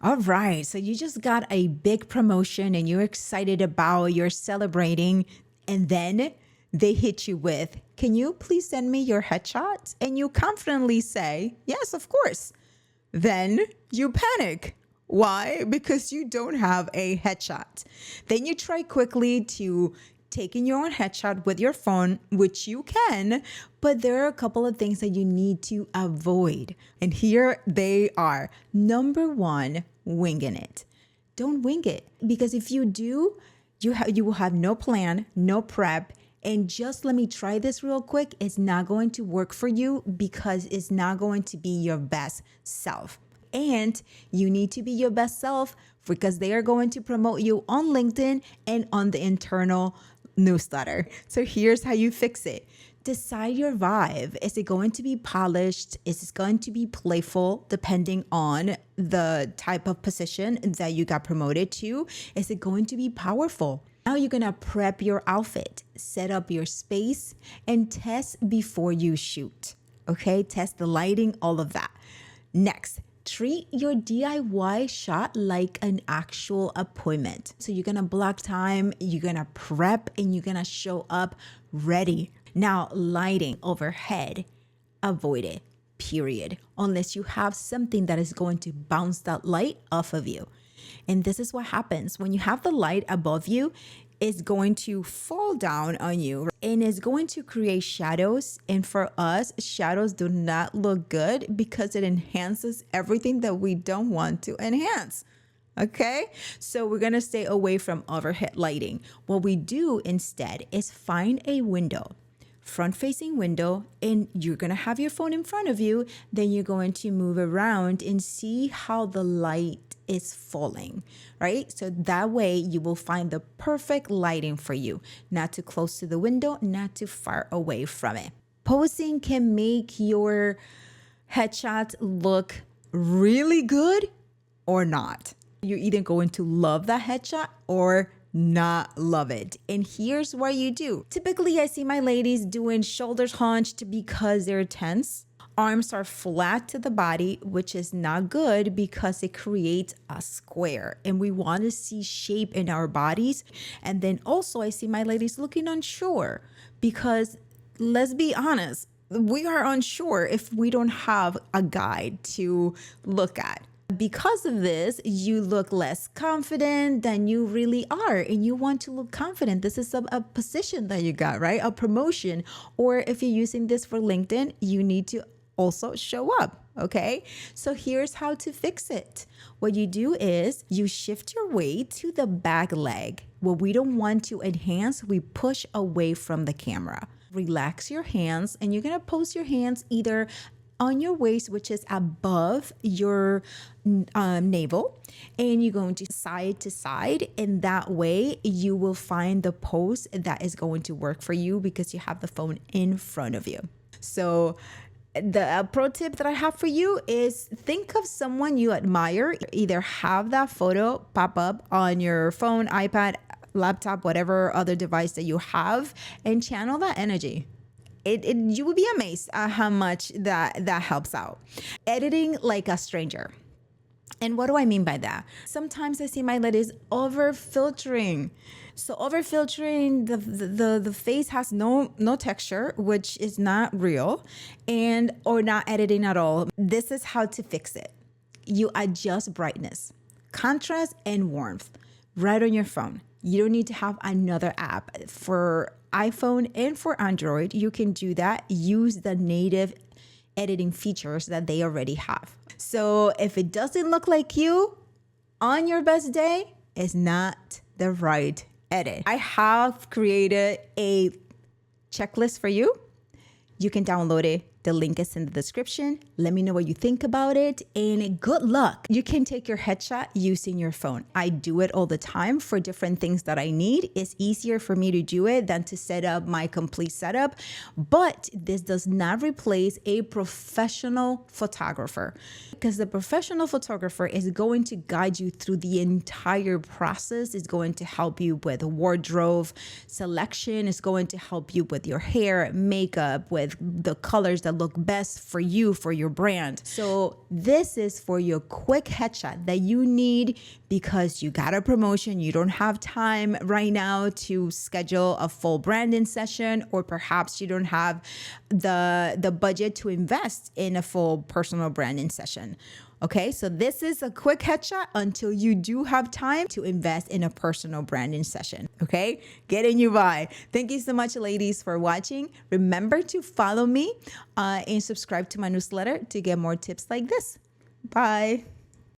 All right, so you just got a big promotion and you're excited about, you're celebrating, and then they hit you with, can you please send me your headshot? And you confidently say, yes, of course. Then you panic. Why? Because you don't have a headshot. Then you try quickly to taking your own headshot with your phone, which you can, but there are a couple of things that you need to avoid. And here they are. Number one, winging it. Don't wing it, because if you do, you will have no plan, no prep, and just let me try this real quick. It's not going to work for you because it's not going to be your best self. And you need to be your best self because they are going to promote you on LinkedIn and on the internal newsletter. So here's how you fix it. Decide your vibe. Is it going to be polished? Is it going to be playful depending on the type of position that you got promoted to? Is it going to be powerful? Now you're going to prep your outfit, set up your space, and test before you shoot. Okay, test the lighting, all of that. Next, treat your DIY shot like an actual appointment. So you're gonna block time, you're gonna prep, and you're gonna show up ready. Now, lighting overhead, avoid it, period. Unless you have something that is going to bounce that light off of you. And this is what happens when you have the light above you. Is going to fall down on you and is going to create shadows. And for us, shadows do not look good because it enhances everything that we don't want to enhance. Okay, so we're gonna stay away from overhead lighting. What we do instead is find a window, front-facing window, and you're gonna have your phone in front of you. Then you're going to move around and see how the light is falling, right? So that way you will find the perfect lighting for you, not too close to the window, not too far away from it. Posing can make your headshot look really good or not. You're either going to love that headshot or not love it. And here's what you do. Typically, I see my ladies doing shoulders hunched because they're tense. Arms are flat to the body, which is not good because it creates a square and we want to see shape in our bodies. And then also I see my ladies looking unsure because let's be honest, we are unsure if we don't have a guide to look at. Because of this, you look less confident than you really are, and you want to look confident. This is a position that you got, right? A promotion. Or if you're using this for LinkedIn, you need to also show up. Okay, so here's how to fix it. What you do is you shift your weight to the back leg. What we don't want to enhance, we push away from the camera. Relax your hands, and you're gonna post your hands either on your waist, which is above your navel, and you're going to side, and that way you will find the pose that is going to work for you because you have the phone in front of you. So the pro tip that I have for you is think of someone you admire. Either have that photo pop up on your phone, iPad, laptop, whatever other device that you have, and channel that energy. You will be amazed at how much that helps out. Editing like a stranger. And what do I mean by that? Sometimes I see my ladies over filtering. So over filtering, the face has no texture, which is not real, and or not editing at all. This is how to fix it. You adjust brightness, contrast, and warmth right on your phone. You don't need to have another app. For iPhone and for Android, you can do that. Use the native editing features that they already have. So if it doesn't look like you on your best day, it's not the right edit. I have created a checklist for you. You can download it. The link is in the description. Let me know what you think about it, and good luck. You can take your headshot using your phone. I do it all the time for different things that I need. It's easier for me to do it than to set up my complete setup, but this does not replace a professional photographer, because the professional photographer is going to guide you through the entire process. It's going to help you with wardrobe selection. It's going to help you with your hair, makeup, with the colors that look best for you, for your brand. So this is for your quick headshot that you need because you got a promotion, you don't have time right now to schedule a full branding session, or perhaps you don't have the budget to invest in a full personal branding session. Okay, so this is a quick headshot until you do have time to invest in a personal branding session. Okay, getting you by. Thank you so much, ladies, for watching. Remember to follow me and subscribe to my newsletter to get more tips like this. Bye.